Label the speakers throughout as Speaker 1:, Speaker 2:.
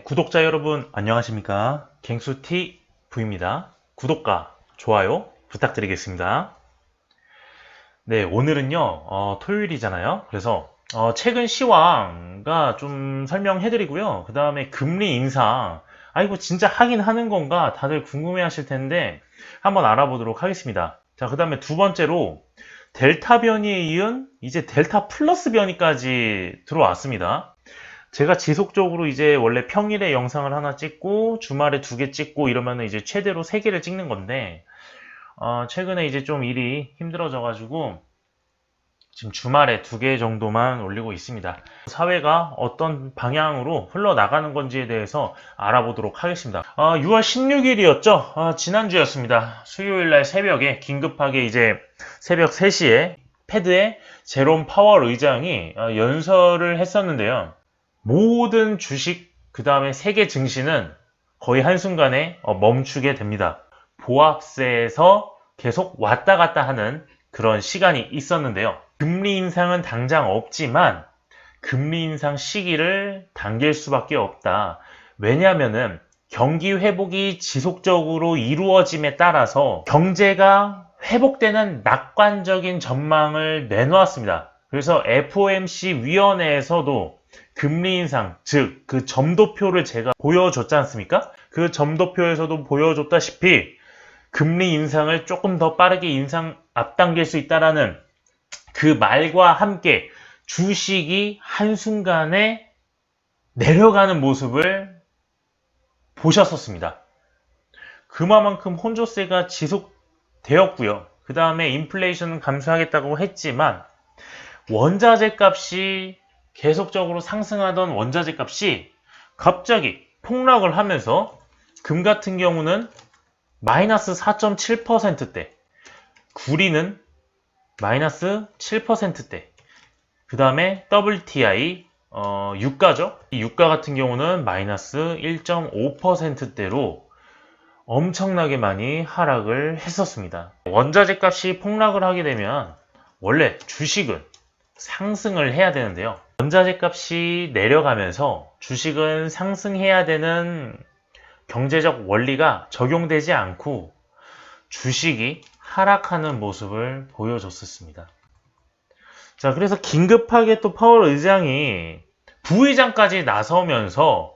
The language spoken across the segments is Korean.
Speaker 1: 구독자 여러분 안녕하십니까? 갱수TV입니다. 구독과 좋아요 부탁드리겠습니다. 네, 오늘은요 토요일이잖아요. 그래서 최근 시황가 좀 설명해 드리고요. 그 다음에 금리 인상, 아이고 진짜 하긴 하는 건가 다들 궁금해 하실 텐데 한번 알아보도록 하겠습니다. 자, 그 다음에 두 번째로 델타 변이에 이은 이제 델타 플러스 변이까지 들어왔습니다. 제가 지속적으로 이제 원래 평일에 영상을 하나 찍고 주말에 두 개 찍고 이러면은 이제 최대로 세 개를 찍는 건데 최근에 이제 좀 일이 힘들어져 가지고 지금 주말에 두 개 정도만 올리고 있습니다. 사회가 어떤 방향으로 흘러나가는 건지에 대해서 알아보도록 하겠습니다. 6월 16일이었죠. 지난주였습니다. 수요일 날 새벽에 긴급하게 이제 새벽 3시에 패드의 제롬 파월 의장이 연설을 했었는데요. 모든 주식, 그 다음에 세계 증시는 거의 한순간에 멈추게 됩니다. 보합세에서 계속 왔다 갔다 하는 그런 시간이 있었는데요. 금리 인상은 당장 없지만 금리 인상 시기를 당길 수밖에 없다. 왜냐하면은 경기 회복이 지속적으로 이루어짐에 따라서 경제가 회복되는 낙관적인 전망을 내놓았습니다. 그래서 FOMC 위원회에서도 금리 인상, 즉 그 점도표를 제가 보여줬지 않습니까? 그 점도표에서도 보여줬다시피 금리 인상을 조금 더 빠르게 앞당길 수 있다라는 그 말과 함께 주식이 한순간에 내려가는 모습을 보셨었습니다. 그만큼 혼조세가 지속되었고요. 그 다음에 인플레이션은 감소하겠다고 했지만 원자재 값이 계속적으로 상승하던 원자재 값이 갑자기 폭락을 하면서 금 같은 경우는 마이너스 4.7%대, 구리는 마이너스 7%대, 그 다음에 WTI, 유가죠. 이 유가 같은 경우는 마이너스 1.5%대로 엄청나게 많이 하락을 했었습니다. 원자재 값이 폭락을 하게 되면 원래 주식은 상승을 해야 되는데요. 원자재 값이 내려가면서 주식은 상승해야 되는 경제적 원리가 적용되지 않고 주식이 하락하는 모습을 보여줬었습니다. 자, 그래서 긴급하게 또 파월 의장이 부의장까지 나서면서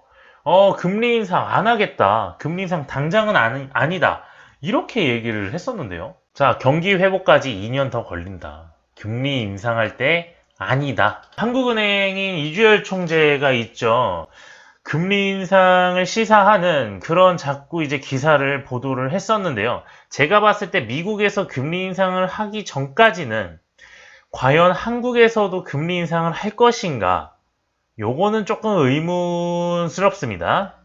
Speaker 1: 금리 인상 안 하겠다. 금리 인상 당장은 아니다. 이렇게 얘기를 했었는데요. 자, 경기 회복까지 2년 더 걸린다. 금리 인상할 때 아니다. 한국은행인 이주열 총재가 있죠. 금리 인상을 시사하는 그런 자꾸 이제 기사를 보도를 했었는데요. 제가 봤을 때 미국에서 금리 인상을 하기 전까지는 과연 한국에서도 금리 인상을 할 것인가? 요거는 조금 의문스럽습니다.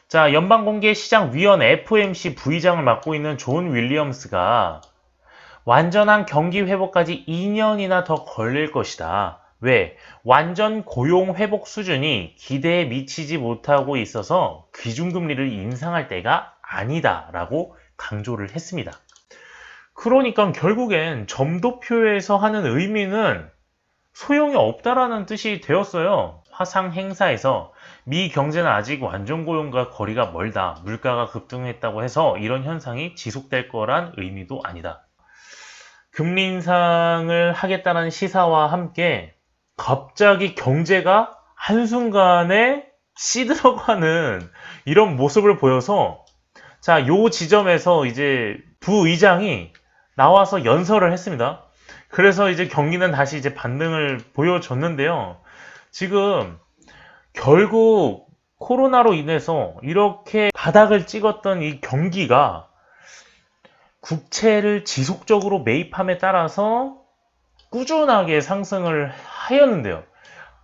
Speaker 1: 자, 연방공개시장위원회 FOMC 부의장을 맡고 있는 존 윌리엄스가 완전한 경기 회복까지 2년이나 더 걸릴 것이다. 왜? 완전 고용 회복 수준이 기대에 미치지 못하고 있어서 기준금리를 인상할 때가 아니다 라고 강조를 했습니다. 그러니까 결국엔 점도표에서 하는 의미는 소용이 없다라는 뜻이 되었어요. 화상 행사에서 미 경제는 아직 완전 고용과 거리가 멀다. 물가가 급등했다고 해서 이런 현상이 지속될 거란 의미도 아니다. 금리 인상을 하겠다는 시사와 함께 갑자기 경제가 한순간에 시들어가는 이런 모습을 보여서 자, 요 지점에서 이제 부의장이 나와서 연설을 했습니다. 그래서 이제 경기는 다시 이제 반등을 보여줬는데요. 지금 결국 코로나로 인해서 이렇게 바닥을 찍었던 이 경기가 국채를 지속적으로 매입함에 따라서 꾸준하게 상승을 하였는데요.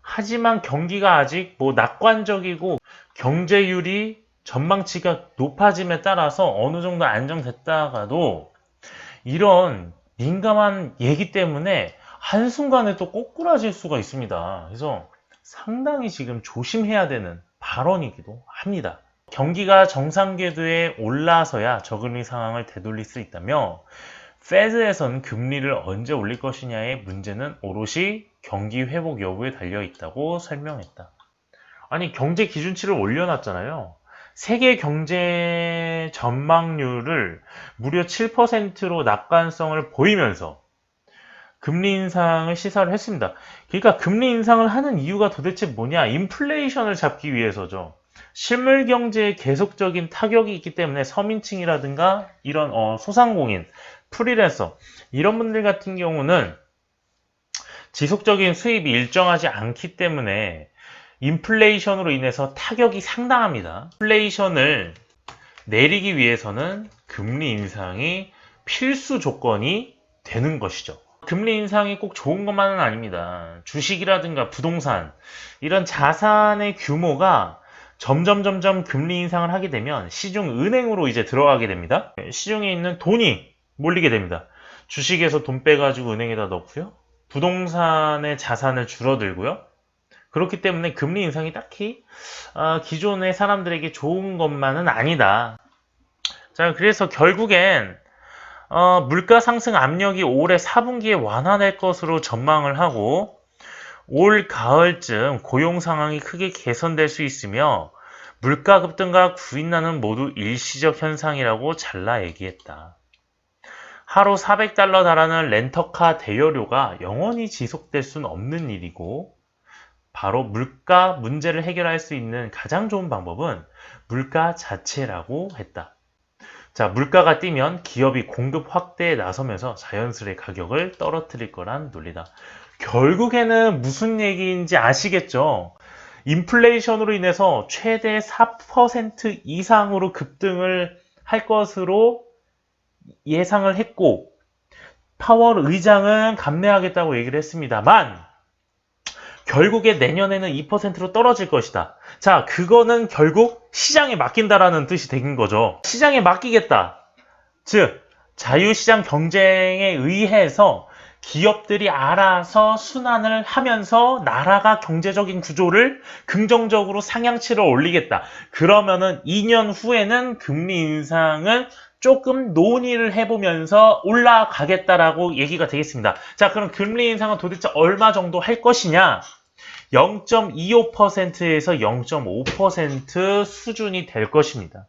Speaker 1: 하지만 경기가 아직 낙관적이고 경제율이 전망치가 높아짐에 따라서 어느 정도 안정됐다가도 이런 민감한 얘기 때문에 한순간에 또 꼬꾸라질 수가 있습니다. 그래서 상당히 지금 조심해야 되는 발언이기도 합니다. 경기가 정상 궤도에 올라서야 저금리 상황을 되돌릴 수 있다며 페드에선 금리를 언제 올릴 것이냐의 문제는 오롯이 경기 회복 여부에 달려 있다고 설명했다. 아니, 경제 기준치를 올려놨잖아요. 세계 경제 전망률을 무려 7%로 낙관성을 보이면서 금리 인상을 시사를 했습니다. 그러니까 금리 인상을 하는 이유가 도대체 뭐냐? 인플레이션을 잡기 위해서죠. 실물 경제에 계속적인 타격이 있기 때문에 서민층이라든가 이런 소상공인, 프리랜서 이런 분들 같은 경우는 지속적인 수입이 일정하지 않기 때문에 인플레이션으로 인해서 타격이 상당합니다. 인플레이션을 내리기 위해서는 금리 인상이 필수 조건이 되는 것이죠. 금리 인상이 꼭 좋은 것만은 아닙니다. 주식이라든가 부동산 이런 자산의 규모가 점점 금리 인상을 하게 되면 시중 은행으로 이제 들어가게 됩니다. 시중에 있는 돈이 몰리게 됩니다. 주식에서 돈 빼가지고 은행에다 넣고요. 부동산의 자산을 줄어들고요. 그렇기 때문에 금리 인상이 딱히 기존의 사람들에게 좋은 것만은 아니다. 자, 그래서 결국엔 물가 상승 압력이 올해 4분기에 완화될 것으로 전망을 하고 올 가을쯤 고용 상황이 크게 개선될 수 있으며 물가 급등과 구인난은 모두 일시적 현상이라고 잘라 얘기했다. 하루 400달러 달하는 렌터카 대여료가 영원히 지속될 수는 없는 일이고 바로 물가 문제를 해결할 수 있는 가장 좋은 방법은 물가 자체라고 했다. 자, 물가가 뛰면 기업이 공급 확대에 나서면서 자연스레 가격을 떨어뜨릴 거란 논리다. 결국에는 무슨 얘기인지 아시겠죠? 인플레이션으로 인해서 최대 4% 이상으로 급등을 할 것으로 예상을 했고 파월 의장은 감내하겠다고 얘기를 했습니다만 결국에 내년에는 2%로 떨어질 것이다. 자, 그거는 결국 시장에 맡긴다라는 뜻이 된 거죠. 시장에 맡기겠다. 즉, 자유시장 경쟁에 의해서 기업들이 알아서 순환을 하면서 나라가 경제적인 구조를 긍정적으로 상향치를 올리겠다. 그러면은 2년 후에는 금리 인상을 조금 논의를 해보면서 올라가겠다라고 얘기가 되겠습니다. 자, 그럼 금리 인상은 도대체 얼마 정도 할 것이냐? 0.25%에서 0.5% 수준이 될 것입니다.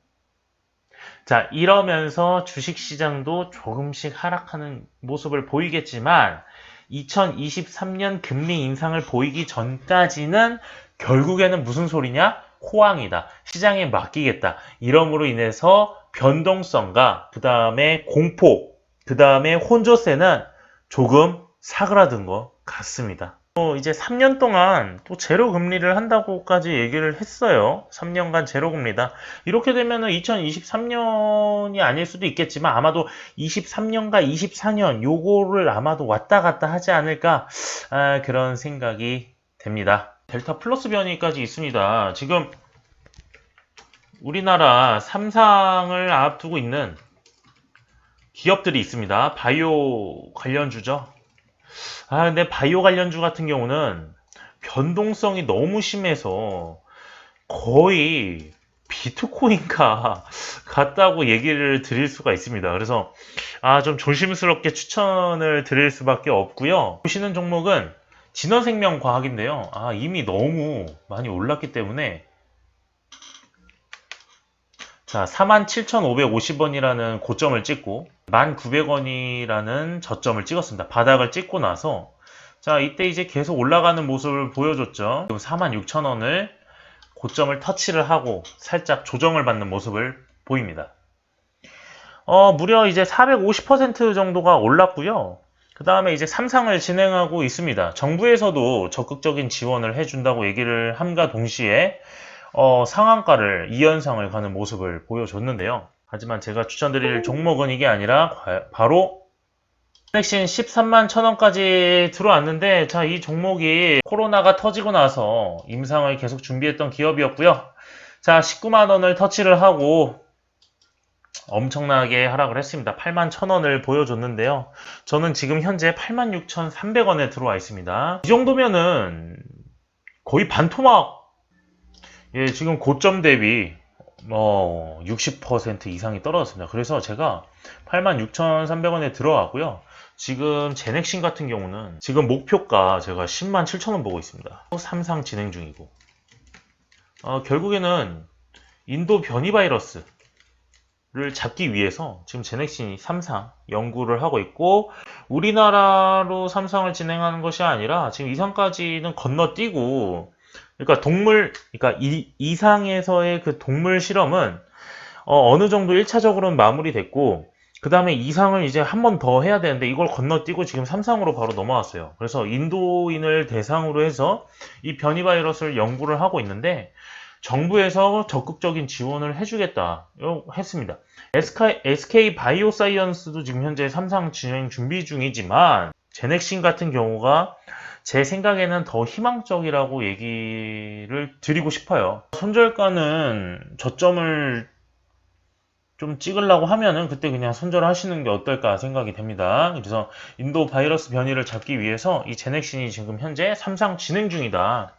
Speaker 1: 자, 이러면서 주식시장도 조금씩 하락하는 모습을 보이겠지만 2023년 금리 인상을 보이기 전까지는 결국에는 무슨 소리냐? 호황이다. 시장에 맡기겠다. 이러므로 인해서 변동성과 그 다음에 공포, 그 다음에 혼조세는 조금 사그라든 것 같습니다. 이제 3년 동안 또 제로 금리를 한다고까지 얘기를 했어요. 3년간 제로 금리다. 이렇게 되면은 2023년이 아닐 수도 있겠지만 아마도 23년과 24년 요거를 아마도 왔다 갔다 하지 않을까 그런 생각이 됩니다. 델타 플러스 변이까지 있습니다. 지금 우리나라 3상을 앞두고 있는 기업들이 있습니다. 바이오 관련주죠. 근데 바이오 관련주 같은 경우는 변동성이 너무 심해서 거의 비트코인과 같다고 얘기를 드릴 수가 있습니다. 그래서 좀 조심스럽게 추천을 드릴 수밖에 없고요. 보시는 종목은 진원생명과학인데요. 이미 너무 많이 올랐기 때문에 자, 47,550원이라는 고점을 찍고 1,900원이라는 저점을 찍었습니다. 바닥을 찍고 나서 자, 이때 이제 계속 올라가는 모습을 보여줬죠. 지금 46,000원을 고점을 터치를 하고 살짝 조정을 받는 모습을 보입니다. 무려 이제 450% 정도가 올랐고요. 그 다음에 이제 3상을 진행하고 있습니다. 정부에서도 적극적인 지원을 해준다고 얘기를 함과 동시에 상한가를 2연상을 가는 모습을 보여줬는데요. 하지만 제가 추천드릴 종목은 이게 아니라 바로 백신 13만 1,000원까지 들어왔는데 자, 이 종목이 코로나가 터지고 나서 임상을 계속 준비했던 기업이었고요. 자, 19만 원을 터치를 하고 엄청나게 하락을 했습니다. 8만 1,000원을 보여줬는데요. 저는 지금 현재 86,300원에 들어와 있습니다. 이 정도면은 거의 반토막 지금 고점 대비 60% 이상이 떨어졌습니다. 그래서 제가 86,300원에 들어가고요. 지금 제넥신 같은 경우는 지금 목표가 제가 107,000원 보고 있습니다. 3상 진행 중이고 결국에는 인도 변이 바이러스를 잡기 위해서 지금 제넥신이 3상 연구를 하고 있고, 우리나라로 3상을 진행하는 것이 아니라 지금 2상까지는 건너뛰고, 그러니까 그러니까 이상에서의 그 동물 실험은 어느 정도 1차적으로는 마무리됐고, 그 다음에 2상을 이제 한 번 더 해야 되는데 이걸 건너뛰고 지금 3상으로 바로 넘어왔어요. 그래서 인도인을 대상으로 해서 이 변이 바이러스를 연구를 하고 있는데, 정부에서 적극적인 지원을 해주겠다 했습니다. SK 바이오사이언스도 지금 현재 3상 진행 준비 중이지만, 제넥신 같은 경우가 제 생각에는 더 희망적이라고 얘기를 드리고 싶어요. 손절가는 저점을 좀 찍으려고 하면은 그때 그냥 손절하시는 게 어떨까 생각이 됩니다. 그래서 인도 바이러스 변이를 잡기 위해서 이 제넥신이 지금 현재 3상 진행 중이다.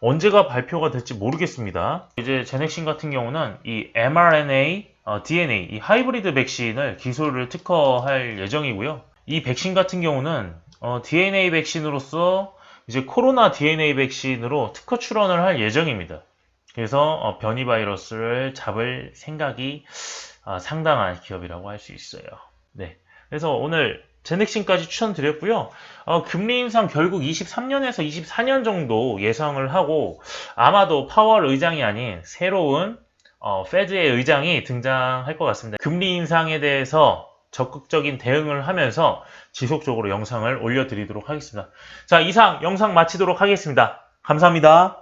Speaker 1: 언제가 발표가 될지 모르겠습니다. 이제 제넥신 같은 경우는 이 mRNA, DNA, 이 하이브리드 백신을 기술을 특허할 예정이고요. 이 백신 같은 경우는 DNA 백신으로서 이제 코로나 DNA 백신으로 특허 출원을 할 예정입니다. 그래서 변이 바이러스를 잡을 생각이 상당한 기업이라고 할 수 있어요. 네. 그래서 오늘 제넥신까지 추천드렸고요. 금리 인상 결국 23년에서 24년 정도 예상을 하고, 아마도 파월 의장이 아닌 새로운 페드의 의장이 등장할 것 같습니다. 금리 인상에 대해서 적극적인 대응을 하면서 지속적으로 영상을 올려드리도록 하겠습니다. 자, 이상 영상 마치도록 하겠습니다. 감사합니다.